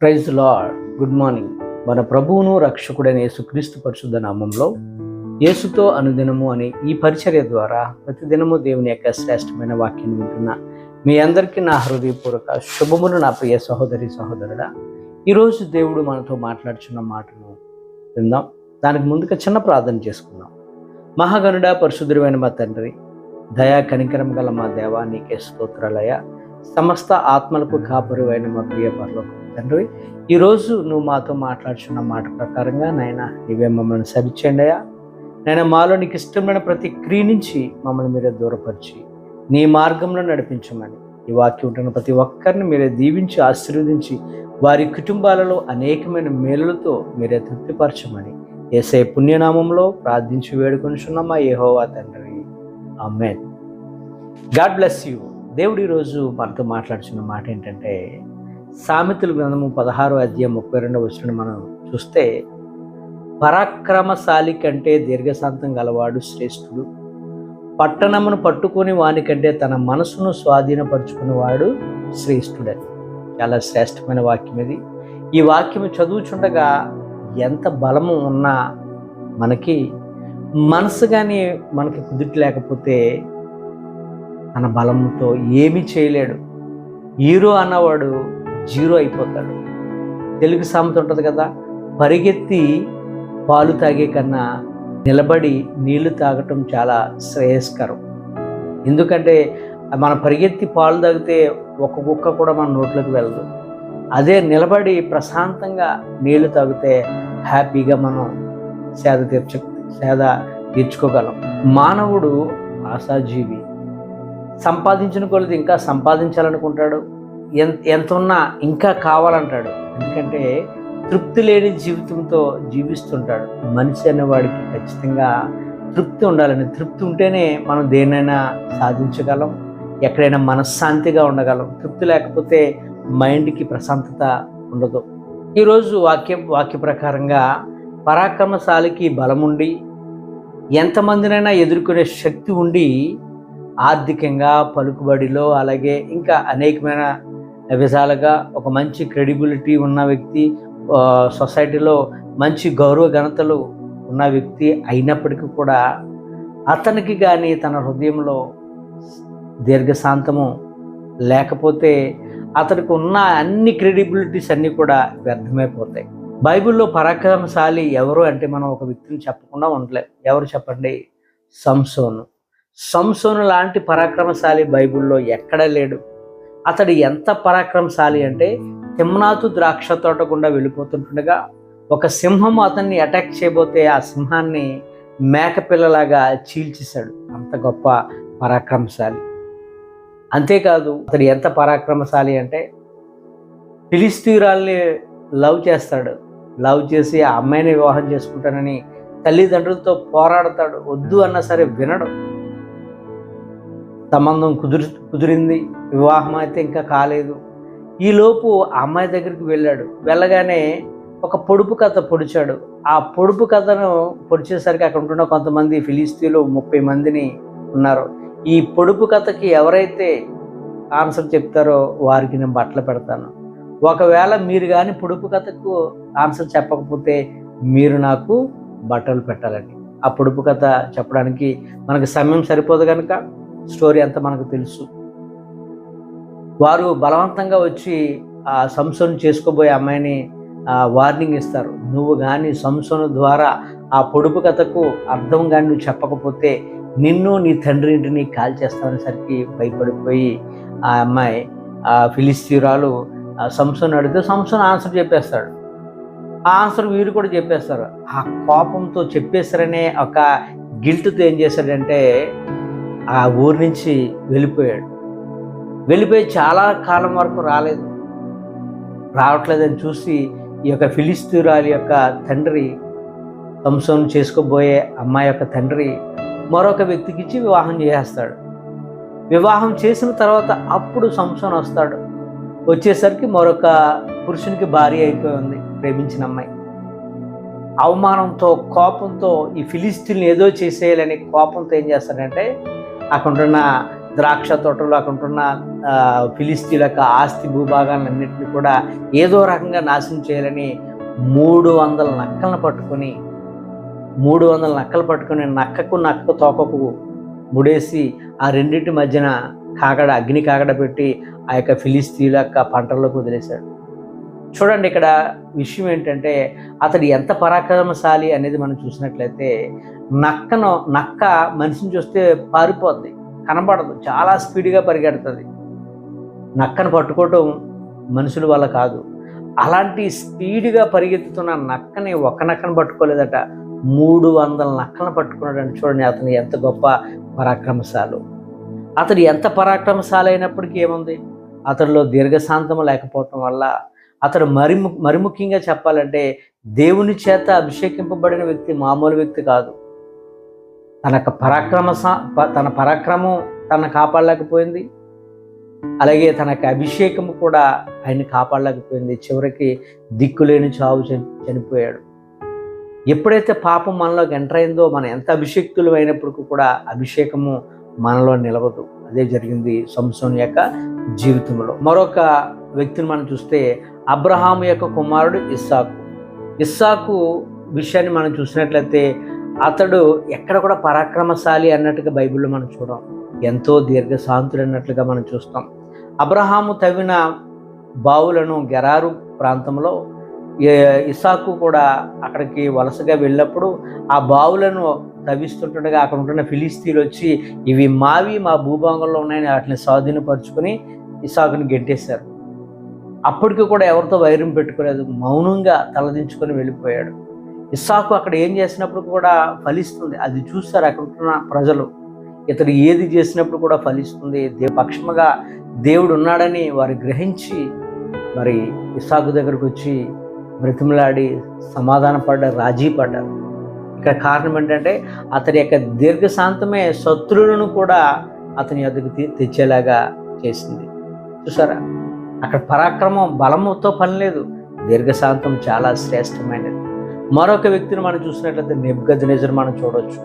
Praise lord. Good morning. మన ప్రభువును రక్షకుడైన యేసుక్రీస్తు పరిశుద్ధ నామంలో యేసుతో అనుదినము అనే ఈ పరిచర్య ద్వారా ప్రతిదినము దేవుని యొక్క శ్రేష్టమైన వాక్యాన్ని వింటున్న మీ అందరికీ నా హృదయపూర్వక శుభములు. నా ప్రియ సహోదరి సహోదరుడా, ఈరోజు దేవుడు మనతో మాట్లాడుచున్న మాటను విందాం. దానికి ముందుగా చిన్న ప్రార్థన చేసుకుందాం. మహాగణుడా, పరిశుద్ధుడైన మా తండ్రి, దయా కనికరం గల మా దేవా, నీకే స్తోత్రాలయ. సమస్త ఆత్మలకు కాపరువైన మా ప్రియ పరలోక తండ్రి, ఈరోజు నువ్వు మాతో మాట్లాడుచున్న మాట ప్రకారంగా నాయన నీవే మమ్మల్ని సరిచేయండి అయ్యా. నాయన, మాలో నీకు ఇష్టమైన ప్రతి క్రియ నుంచి మమ్మల్ని మీరే దూరపరిచి నీ మార్గంలో నడిపించమని, ఈ వాక్యం ఉంటున్న ప్రతి ఒక్కరిని మీరే దీవించి ఆశీర్వదించి వారి కుటుంబాలలో అనేకమైన మేలులతో మీరే తృప్తిపరచమని యేసయ్య పుణ్యనామంలో ప్రార్థించి వేడుకొనిచున్నామా యెహోవా తండ్రి, ఆమేన్. God bless you. దేవుడు ఈరోజు మనతో మాట్లాడుతున్న మాట ఏంటంటే, సామెతల గ్రంథము 16:32 మనం చూస్తే, పరాక్రమశాలి కంటే దీర్ఘశాంతం గలవాడు శ్రేష్ఠుడు, పట్టణమును పట్టుకొని వానికంటే తన మనసును స్వాధీనపరుచుకునేవాడు శ్రేష్ఠుడని. చాలా శ్రేష్టమైన వాక్యం ఇది. ఈ వాక్యం చదువుచుండగా ఎంత బలము ఉన్నా మనకి మనసు కానీ మనకి కుదుట లేకపోతే తన బలంతో ఏమీ చేయలేడు. హీరో అన్నవాడు జీరో అయిపోతాడు. తెలుగు సామెత ఉంటుంది కదా, పరిగెత్తి పాలు తాగే కన్నా నిలబడి నీళ్లు తాగటం చాలా శ్రేయస్కరం. ఎందుకంటే మన పరిగెత్తి పాలు తాగితే ఒక్క కుక్క కూడా మన నోట్లోకి వెళ్ళదు. అదే నిలబడి ప్రశాంతంగా నీళ్లు తాగితే హ్యాపీగా మనం సేద తీర్చుకోగలం. మానవుడు ఆశాజీవి. సంపాదించిన కొలది ఇంకా సంపాదించాలనుకుంటాడు, ఎంత ఉన్నా ఇంకా కావాలంటాడు. ఎందుకంటే తృప్తి లేని జీవితంతో జీవిస్తుంటాడు. మనిషి అనేవాడికి ఖచ్చితంగా తృప్తి ఉండాలని. తృప్తి ఉంటేనే మనం దేన్నైనా సాధించగలం, ఎక్కడైనా మనశ్శాంతిగా ఉండగలం. తృప్తి లేకపోతే మైండ్కి ప్రశాంతత ఉండదు. ఈరోజు వాక్య ప్రకారంగా పరాక్రమశాలికి బలముండి ఎంతమందినైనా ఎదుర్కొనే శక్తి ఉండి, ఆర్థికంగా పలుకుబడిలో అలాగే ఇంకా అనేకమైన విధాలుగా ఒక మంచి క్రెడిబిలిటీ ఉన్న వ్యక్తి, సొసైటీలో మంచి గౌరవ ఘనతలు ఉన్న వ్యక్తి అయినప్పటికీ కూడా అతనికి కానీ తన హృదయంలో దీర్ఘశాంతము లేకపోతే అతనికి ఉన్న అన్ని క్రెడిబిలిటీస్ అన్నీ కూడా వ్యర్థమైపోతాయి. బైబిల్లో పరాక్రమశాలి ఎవరు అంటే మనం ఒక వ్యక్తిని చెప్పకుండా ఉండలేం. ఎవరు చెప్పండి? సంసోను లాంటి పరాక్రమశాలి బైబిల్లో ఎక్కడ లేడు. అతడు ఎంత పరాక్రమశాలి అంటే, తిమ్నాతు ద్రాక్ష తోట గుండా వెళ్ళిపోతుండగా ఒక సింహం అతన్ని అటాక్ చేయబోతే ఆ సింహాన్ని మేకపిల్లలాగా చీల్చేశాడు. అంత గొప్ప పరాక్రమశాలి. అంతేకాదు, అతడు ఎంత పరాక్రమశాలి అంటే, ఫిలిస్తీయురాల్ని లవ్ చేస్తాడు. లవ్ చేసి ఆ అమ్మాయిని వివాహం చేసుకుంటానని తల్లిదండ్రులతో పోరాడతాడు. వద్దు అన్నా సరే వినడు. సంబంధం కుదిరింది, వివాహం అయితే ఇంకా కాలేదు. ఈలోపు ఆ అమ్మాయి దగ్గరికి వెళ్ళాడు. వెళ్ళగానే ఒక పొడుపు కథ పొడిచాడు. ఆ పొడుపు కథను పొడిచేసరికి అక్కడ ఉంటున్న కొంతమంది ఫిలిస్తీన్లు 30 మందిని ఉన్నారు. ఈ పొడుపు కథకి ఎవరైతే ఆన్సర్ చెప్తారో వారికి నేను బట్టలు పెడతాను. ఒకవేళ మీరు కానీ పొడుపు కథకు ఆన్సర్ చెప్పకపోతే మీరు నాకు బట్టలు పెట్టాలని. ఆ పొడుపు కథ చెప్పడానికి మనకు సమయం సరిపోదు కనుక స్టోరీ అంతా మనకు తెలుసు. వారు బలవంతంగా వచ్చి ఆ సంసోను చేసుకోబోయే అమ్మాయిని వార్నింగ్ ఇస్తారు. నువ్వు కానీ సంసోను ద్వారా ఆ పొడుపు కథకు అర్థం కానీ నువ్వు చెప్పకపోతే నిన్ను నీ తండ్రి ఇంటిని కాల్ చేస్తామనేసరికి భయపడిపోయి ఆ అమ్మాయి ఫిలిస్తీయురాలు సంసోను అడిగితే సంసోను ఆన్సర్ చెప్పేస్తాడు. ఆ ఆన్సర్ వీరు కూడా చెప్పేస్తారు. ఆ కోపంతో చెప్పేస్తారనే ఒక గిల్ట్తో ఏం చేశాడంటే ఆ ఊరి నుంచి వెళ్ళిపోయి చాలా కాలం వరకు రావట్లేదని చూసి ఈ యొక్క ఫిలిస్తీయురాలి యొక్క తండ్రి, సంసోను చేసుకోబోయే అమ్మాయి యొక్క తండ్రి మరొక వ్యక్తికి ఇచ్చి వివాహం చేసేస్తాడు. వివాహం చేసిన తర్వాత అప్పుడు సంసోను వస్తాడు. వచ్చేసరికి మరొక పురుషునికి భార్య అయిపోయి ఉంది, ప్రేమించిన అమ్మాయి. అవమానంతో కోపంతో ఈ ఫిలిస్తీన్లు ఏదో చేసేయాలని కోపంతో ఏం చేస్తాడంటే, అక్కడ ఉంటున్న ద్రాక్ష తోటలు, అక్కడ ఉంటున్న ఫిలిస్తీన్ల యొక్క ఆస్తి భూభాగాలన్నింటినీ కూడా ఏదో రకంగా నాశనం చేయాలని 300 నక్కలను పట్టుకొని 300 నక్కలు పట్టుకొని నక్క తోకకు ముడేసి ఆ రెండింటి మధ్యన అగ్ని కాగడ పెట్టి ఆ యొక్క ఫిలిస్తీన్ల యొక్క పంటల్లోకి వదిలేశాడు. చూడండి, ఇక్కడ విషయం ఏంటంటే అతడు ఎంత పరాక్రమశాలి అనేది మనం చూసినట్లయితే నక్క మనిషిని చూస్తే పారిపోద్ది, కనబడదు, చాలా స్పీడ్గా పరిగెడుతుంది. నక్కను పట్టుకోవటం మనుషుల వల్ల కాదు. అలాంటి స్పీడ్గా పరిగెత్తుతున్న నక్కని ఒక నక్కను పట్టుకోలేదట, 300 నక్కలను పట్టుకున్నాడంటే చూడండి అతను ఎంత గొప్ప పరాక్రమశాలు. అతడు ఎంత పరాక్రమశాలి అయినప్పటికీ ఏముంది, అతడిలో దీర్ఘశాంతము లేకపోవటం వల్ల అతడు మరి ముఖ్యంగా చెప్పాలంటే దేవుని చేత అభిషేకింపబడిన వ్యక్తి మామూలు వ్యక్తి కాదు. తన పరాక్రమం తనను కాపాడలేకపోయింది, అలాగే తన యొక్క అభిషేకము కూడా ఆయన్ని కాపాడలేకపోయింది. చివరికి దిక్కులేని చావు చనిపోయాడు. ఎప్పుడైతే పాపం మనలోకి ఎంటర్ అయిందో మనం ఎంత అభిషేక్తులు అయినప్పటికీ కూడా అభిషేకము మనలో నిలవదు. అదే జరిగింది సంసోను యొక్క జీవితంలో. మరొక వ్యక్తిని మనం చూస్తే అబ్రహాము యొక్క కుమారుడు ఇస్సాకు విషయాన్ని మనం చూసినట్లయితే అతడు ఎక్కడ కూడా పరాక్రమశాలి అన్నట్టుగా బైబిల్లో మనం చూడం, ఎంతో దీర్ఘశాంతుడు అన్నట్లుగా మనం చూస్తాం. అబ్రహాము తవ్విన బావులను గెరారు ప్రాంతంలో ఇస్సాకు కూడా అక్కడికి వలసగా వెళ్ళినప్పుడు ఆ బావులను తవ్విస్తుండగా అక్కడ ఉంటున్న ఫిలిస్తీన్లు వచ్చి ఇవి మా భూభాగంలో ఉన్నాయని వాటిని స్వాధీనపరుచుకొని ఇస్సాకుని గెంటేశారు. అప్పటికి కూడా ఎవరితో వైరం పెట్టుకోలేదు, మౌనంగా తలదించుకొని వెళ్ళిపోయాడు. ఇస్సాకు అక్కడ ఏం చేసినప్పుడు కూడా ఫలిస్తుంది, అది చూస్తారు అక్కడ ఉంటున్న ప్రజలు. ఇతడు ఏది చేసినప్పుడు కూడా ఫలిస్తుంది, పక్షముగా దేవుడు ఉన్నాడని వారు గ్రహించి మరి ఇస్సాకు దగ్గరకు వచ్చి బ్రతిమలాడి రాజీ పడ్డారు. ఇక్కడ కారణం ఏంటంటే అతని యొక్క దీర్ఘశాంతమే శత్రువులను కూడా అతని యొద్దకు తెచ్చేలాగా చేసింది. చూసారా, అక్కడ పరాక్రమం బలముతో పని లేదు, దీర్ఘశాంతం చాలా శ్రేష్టమైనది. మరొక వ్యక్తిని మనం చూసినట్లయితే నెబుకద్నెజరు మనం చూడవచ్చు.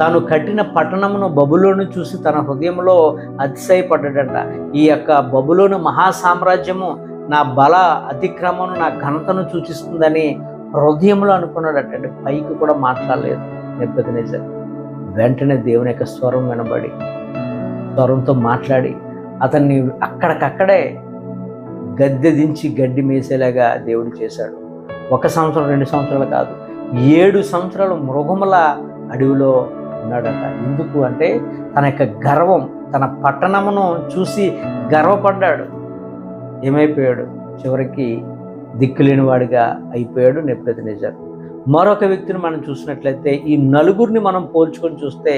తాను కట్టిన పట్టణమును బబులోను చూసి తన హృదయంలో అతిశయపడ్డాడంట. ఈ యొక్క బబులోను మహాసామ్రాజ్యము నా బల అతిక్రమను నా ఘనతను సూచిస్తుందని హృదయంలో అనుకున్నాడట. పైకి కూడా మాట్లాడలేదు నెబుకద్నెజరు. వెంటనే దేవుని యొక్క స్వరంతో మాట్లాడి అతన్ని అక్కడికక్కడే గద్దె దించి గడ్డి మేసేలాగా దేవుడు చేశాడు. 1 సంవత్సరం 2 సంవత్సరాలు కాదు, 7 సంవత్సరాలు మృగముల అడవిలో ఉన్నాడట. ఎందుకు అంటే తన యొక్క గర్వం, తన పట్టణమును చూసి గర్వపడ్డాడు. ఏమైపోయాడు, చివరికి దిక్కులేని వాడిగా అయిపోయాడు నెబుకద్నెజరు. మరొక వ్యక్తిని మనం చూసినట్లయితే ఈ నలుగురిని మనం పోల్చుకొని చూస్తే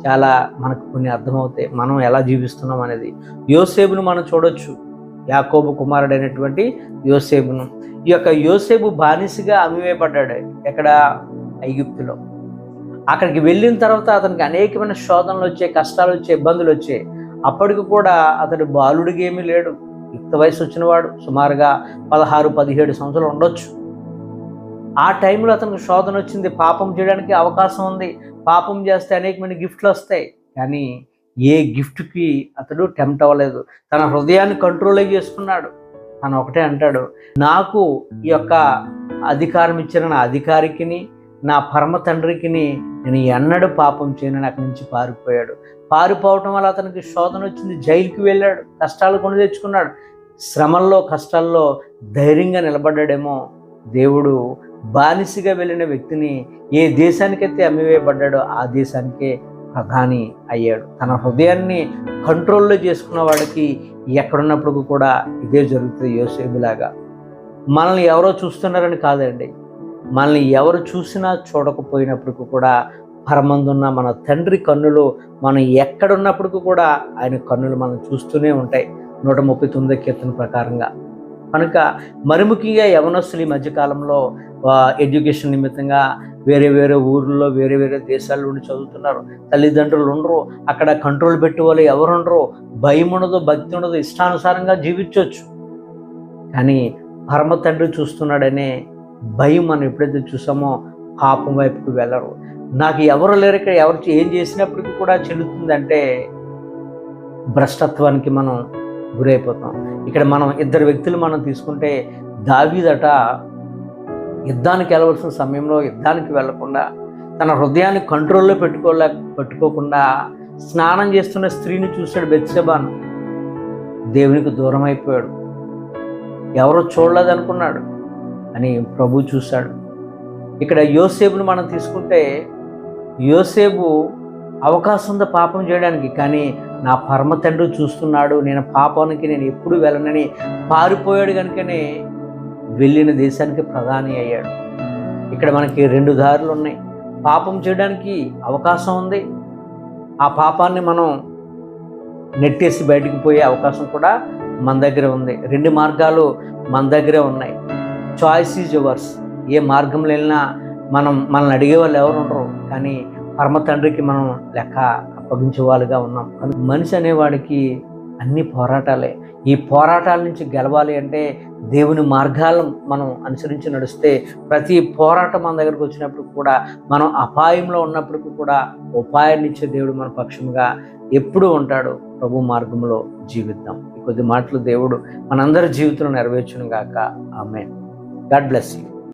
చాలా మనకు కొన్ని అర్థమవుతాయి, మనం ఎలా జీవిస్తున్నాం అనేది. యోసేపును మనం చూడొచ్చు, యాకోబు కుమారుడైనటువంటి యోసేపును. ఈ యొక్క యోసేపు బానిసగా అమ్మివేయబడ్డాడు ఎక్కడ, ఐగుప్తులో. అక్కడికి వెళ్ళిన తర్వాత అతనికి అనేకమైన శోధనలు వచ్చాయి, కష్టాలు వచ్చాయి, ఇబ్బందులు వచ్చాయి. అప్పటికి కూడా అతడు బాలుడిగా ఏమీ లేడు, యుక్త వయసు వచ్చినవాడు, సుమారుగా 16-17 సంవత్సరాలు ఉండొచ్చు. ఆ టైంలో అతనికి శోధన వచ్చింది, పాపం చేయడానికి అవకాశం ఉంది, పాపం చేస్తే అనేకమైన గిఫ్ట్లు వస్తాయి. కానీ ఏ గిఫ్ట్కి అతడు టెంప్ట్ అవ్వలేదు, తన హృదయాన్ని కంట్రోల్ చేసుకున్నాడు. తను ఒకటే అంటాడు, నాకు ఈ యొక్క అధికారం ఇచ్చిన నా అధికారికిని నా పరమ తండ్రికిని నేను ఎన్నడూ పాపం చేయనని అక్కడి నుంచి పారిపోవటం వల్ల అతనికి శోధన వచ్చింది, జైలుకి వెళ్ళాడు, కష్టాలు కొని తెచ్చుకున్నాడు. శ్రమల్లో కష్టాల్లో ధైర్యంగా నిలబడ్డాడేమో. దేవుడు బానిసగా వెళ్ళిన వ్యక్తిని ఏ దేశానికైతే అమ్మివేయబడ్డాడో ఆ దేశానికే ప్రధాని అయ్యాడు. తన హృదయాన్ని కంట్రోల్లో చేసుకున్న వాడికి ఎక్కడున్నప్పుడు కూడా ఇదే జరుగుతుంది. యోసేపులాగా మనల్ని ఎవరో చూస్తున్నారని కాదండి, మనల్ని ఎవరు చూసినా చూడకపోయినప్పటికీ కూడా పరమందున్న మన తండ్రి కన్నులు మనం ఎక్కడున్నప్పటికీ కూడా ఆయన కన్నులు మనం చూస్తూనే ఉంటాయి, 139 కీర్తన ప్రకారంగా. కనుక మరి ముఖ్యంగా యవనస్తులు ఈ మధ్యకాలంలో ఎడ్యుకేషన్ నిమిత్తంగా వేరే వేరే ఊర్లలో వేరే వేరే దేశాల నుండి చదువుతున్నారు. తల్లిదండ్రులు ఉండరు, అక్కడ కంట్రోల్ పెట్టే వాళ్ళు ఎవరు ఉండరు, భయం ఉండదు, భక్తి ఉండదు, ఇష్టానుసారంగా జీవించవచ్చు. కానీ పరమ తండ్రి చూస్తున్నాడనే భయం మనం ఎప్పుడైతే చూసామో పాపం వైపుకు వెళ్ళరు. నాకు ఎవరు లేరు, ఇక్కడ ఎవరు ఏం చేసినప్పటికీ కూడా చెల్లుతుందంటే భ్రష్టత్వానికి మనం గురైపోతాం. ఇక్కడ మనం ఇద్దరు వ్యక్తులు మనం తీసుకుంటే, దావీదట యుద్ధానికి వెళ్ళవలసిన సమయంలో యుద్ధానికి వెళ్లకుండా, తన హృదయాన్ని కంట్రోల్లో పెట్టుకోకుండా స్నానం చేస్తున్న స్త్రీని చూశాడు, బెత్షెబాను. దేవునికి దూరం అయిపోయాడు. ఎవరో చూడలేదనుకున్నాడు అని ప్రభు చూశాడు. ఇక్కడ యోసేపుని మనం తీసుకుంటే, యోసేపు అవకాశం ఉంది పాపం చేయడానికి, కానీ నా పరమ తండ్రి చూస్తున్నాడు, నేను పాపానికి నేను ఎప్పుడు వెళ్ళనని పారిపోయాడు. కనుకనే వెళ్ళిన దేశానికి ప్రధాని అయ్యాడు. ఇక్కడ మనకి రెండు దారులు ఉన్నాయి. పాపం చేయడానికి అవకాశం ఉంది, ఆ పాపాన్ని మనం నెట్టేసి బయటికి పోయే అవకాశం కూడా మన దగ్గర ఉంది. రెండు మార్గాలు మన దగ్గరే ఉన్నాయి. Choice is yours. ఏ మార్గంలో వెళ్ళినా మనల్ని అడిగే వాళ్ళు ఎవరు ఉండరు, కానీ పరమ తండ్రికి మనం లెక్క అప్పగించే వాళ్ళుగా ఉన్నాం. మనిషి అనేవాడికి అన్ని పోరాటాలే. ఈ పోరాటాల నుంచి గెలవాలి అంటే దేవుని మార్గాలను మనం అనుసరించి నడిస్తే, ప్రతి పోరాటం మన దగ్గరకు వచ్చినప్పుడు కూడా, మనం అపాయంలో ఉన్నప్పటికీ కూడా ఉపాయాన్ని ఇచ్చే దేవుడు మన పక్షంగా ఎప్పుడూ ఉంటాడు. ప్రభు మార్గంలో జీవిద్దాం. ఈ కొద్ది మాటలు దేవుడు మనందరి జీవితంలో నెరవేర్చును గాక. ఆమేన్. God bless you.